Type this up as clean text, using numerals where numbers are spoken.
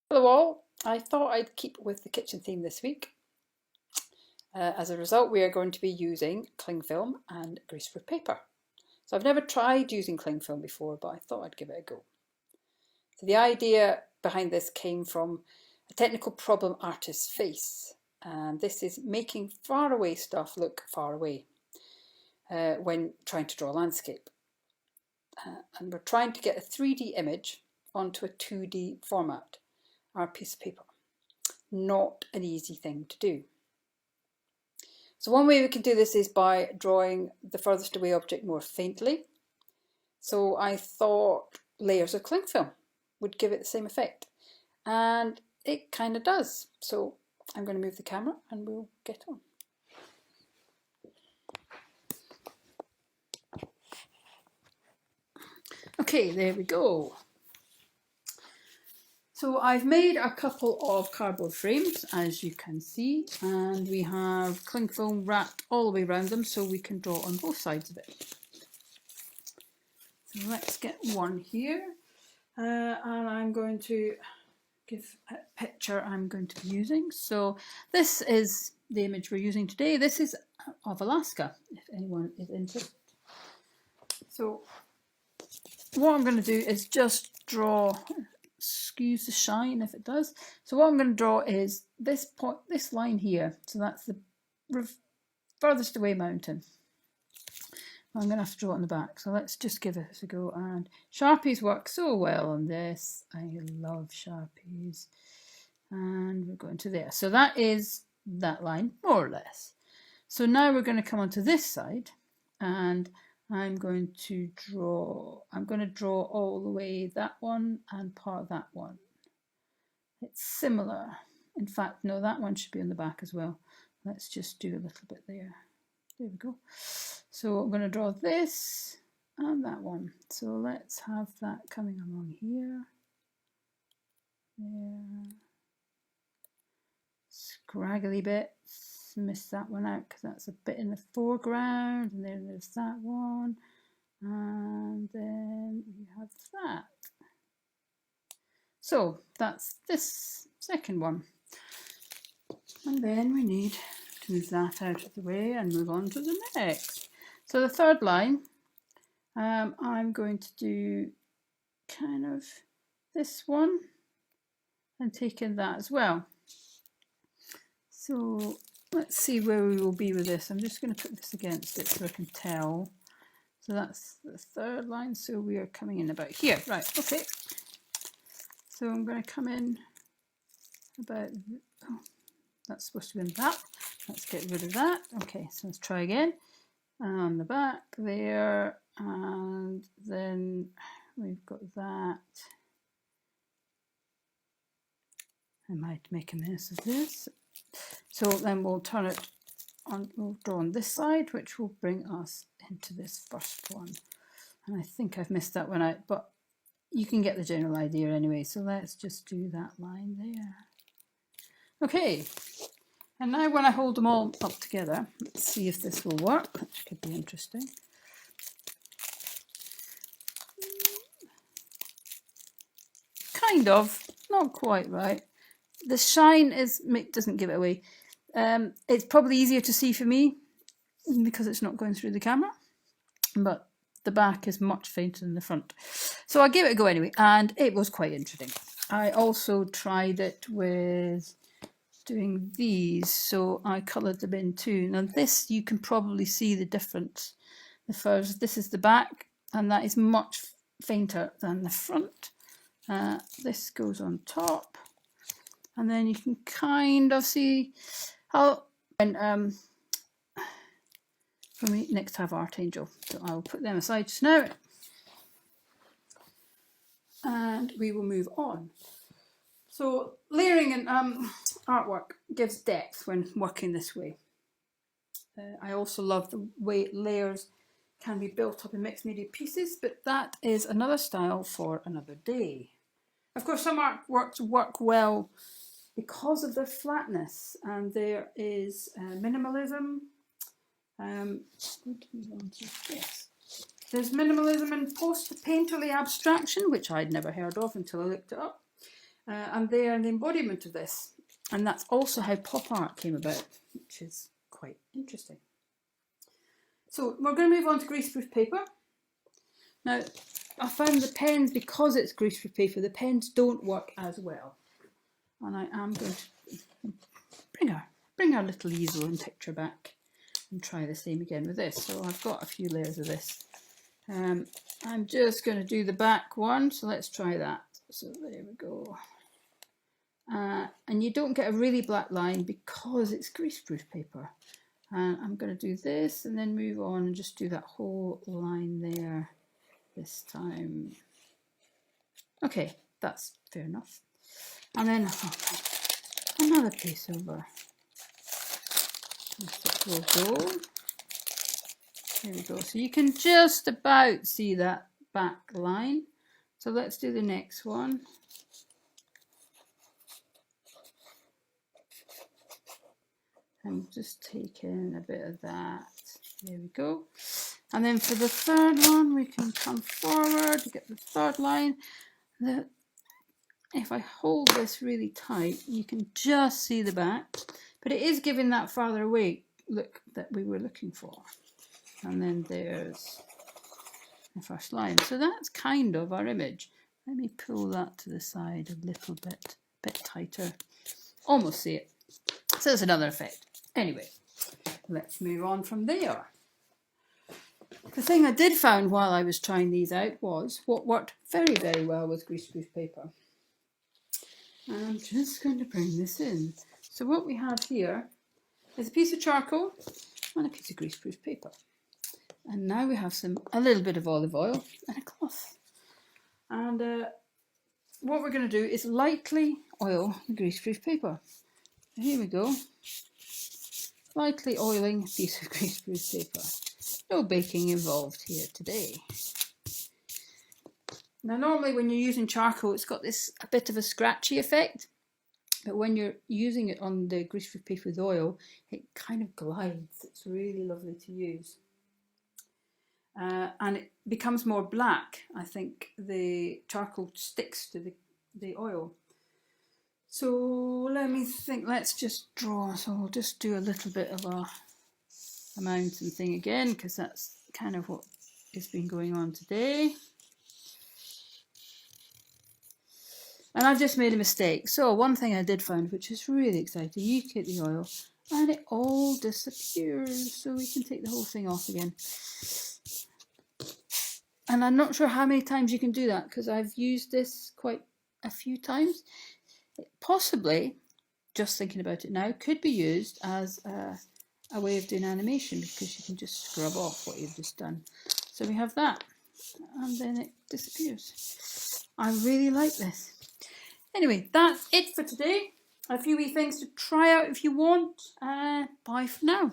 Hello all, I thought I'd keep with the kitchen theme this week. As a result, we are going to be using cling film and greaseproof paper. So I've never tried using cling film before, but I thought I'd give it a go. So the idea behind this came from a technical problem artist's face. And this is making far away stuff look far away when trying to draw a landscape. And we're trying to get a 3D image onto a 2D format, our piece of paper. Not an easy thing to do. So one way we can do this is by drawing the furthest away object more faintly. So I thought layers of cling film would give it the same effect. And it kind of does. So I'm going to move the camera and we'll get on. Okay, there we go. So I've made a couple of cardboard frames, as you can see, and we have cling film wrapped all the way around them so we can draw on both sides of it. So let's get one here, and I'm going to give a picture I'm going to be using. So this is the image we're using today. This is of Alaska, if anyone is interested. So what I'm going to do is just draw, excuse the shine if it does. So what I'm going to draw is this point, this line here. So that's the furthest away mountain. I'm going to have to draw it on the back. So let's just give this a go. And Sharpies work so well on this. I love Sharpies. And we're going to there. So that is that line, more or less. So now we're going to come onto this side and I'm going to draw all the way that one and part of that one. It's similar. In fact, no, that one should be on the back as well. Let's just do a little bit there. There we go. So I'm going to draw this and that one. So let's have that coming along here. There. Scraggly bits. Miss that one out because that's a bit in the foreground. And then there's that one. And then we have that. So that's this second one. And then we need to move that out of the way and move on to the next. So the third line, I'm going to do kind of this one and take in that as well. So let's see where we will be with this. I'm just going to put this against it so I can tell. So that's the third line. So we are coming in about here. Right, okay. So I'm going to come in about, oh, that's supposed to be in that. Let's get rid of that. Okay, so let's try again. On the back there, and then we've got that. I might make a mess of this. So then we'll turn it on, we'll draw on this side, which will bring us into this first one. And I think I've missed that one out, but you can get the general idea anyway. So let's just do that line there. Okay. And now when I hold them all up together, let's see if this will work, which could be interesting. Kind of, not quite right. The shine doesn't give it away. It's probably easier to see for me because it's not going through the camera, but the back is much fainter than the front. So I gave it a go anyway, and it was quite interesting. I also tried it with doing these, so I coloured them in too. Now this, you can probably see the difference. The first, this is the back, and that is much fainter than the front. This goes on top, and then you can kind of see how when for me next have Archangel. So I'll put them aside just now, and we will move on. So layering and artwork gives depth when working this way. I also love the way layers can be built up in mixed media pieces, but that is another style for another day. Of course, some artworks work well because of their flatness, and there is minimalism. Yes. There's minimalism and post-painterly abstraction, which I'd never heard of until I looked it up. and they are the embodiment of this. And that's also how pop art came about, which is quite interesting. So we're going to move on to greaseproof paper. Now, I found the pens, because it's greaseproof paper, the pens don't work as well. And I am going to bring our little easel and picture back and try the same again with this. So I've got a few layers of this. I'm just going to do the back one, so let's try that. So there we go. And you don't get a really black line because it's greaseproof paper. And I'm going to do this and then move on and just do that whole line there this time. Okay, that's fair enough. And then another piece over. It will go. There we go. So you can just about see that back line. So let's do the next one. I'm just taking a bit of that. There we go. And then for the third one, we can come forward to get the third line. If I hold this really tight, you can just see the back, but it is giving that farther away look that we were looking for. And then there's the first line. So that's kind of our image. Let me pull that to the side a little bit tighter. Almost see it. So there's another effect. Anyway, let's move on from there. The thing I did find while I was trying these out was what worked very, very well with greaseproof paper. And I'm just going to bring this in. So what we have here is a piece of charcoal and a piece of greaseproof paper. And now we have a little bit of olive oil and a cloth. And what we're going to do is lightly oil the greaseproof paper. Here we go. Lightly oiling a piece of greaseproof paper. No baking involved here today. Now normally when you're using charcoal, it's got a bit of a scratchy effect, but when you're using it on the greaseproof paper with oil, it kind of glides. It's really lovely to use. And it becomes more black. I think the charcoal sticks to the oil. So let me think, let's just draw. So we'll just do a little bit of a mountain thing again, because that's kind of what has been going on today. And I've just made a mistake. So one thing I did find, which is really exciting, you get the oil and it all disappears. So we can take the whole thing off again. And I'm not sure how many times you can do that, because I've used this quite a few times. It possibly, just thinking about it now, could be used as a way of doing animation, because you can just scrub off what you've just done. So we have that, and then it disappears. I really like this. Anyway, that's it for today. A few wee things to try out if you want. Bye for now.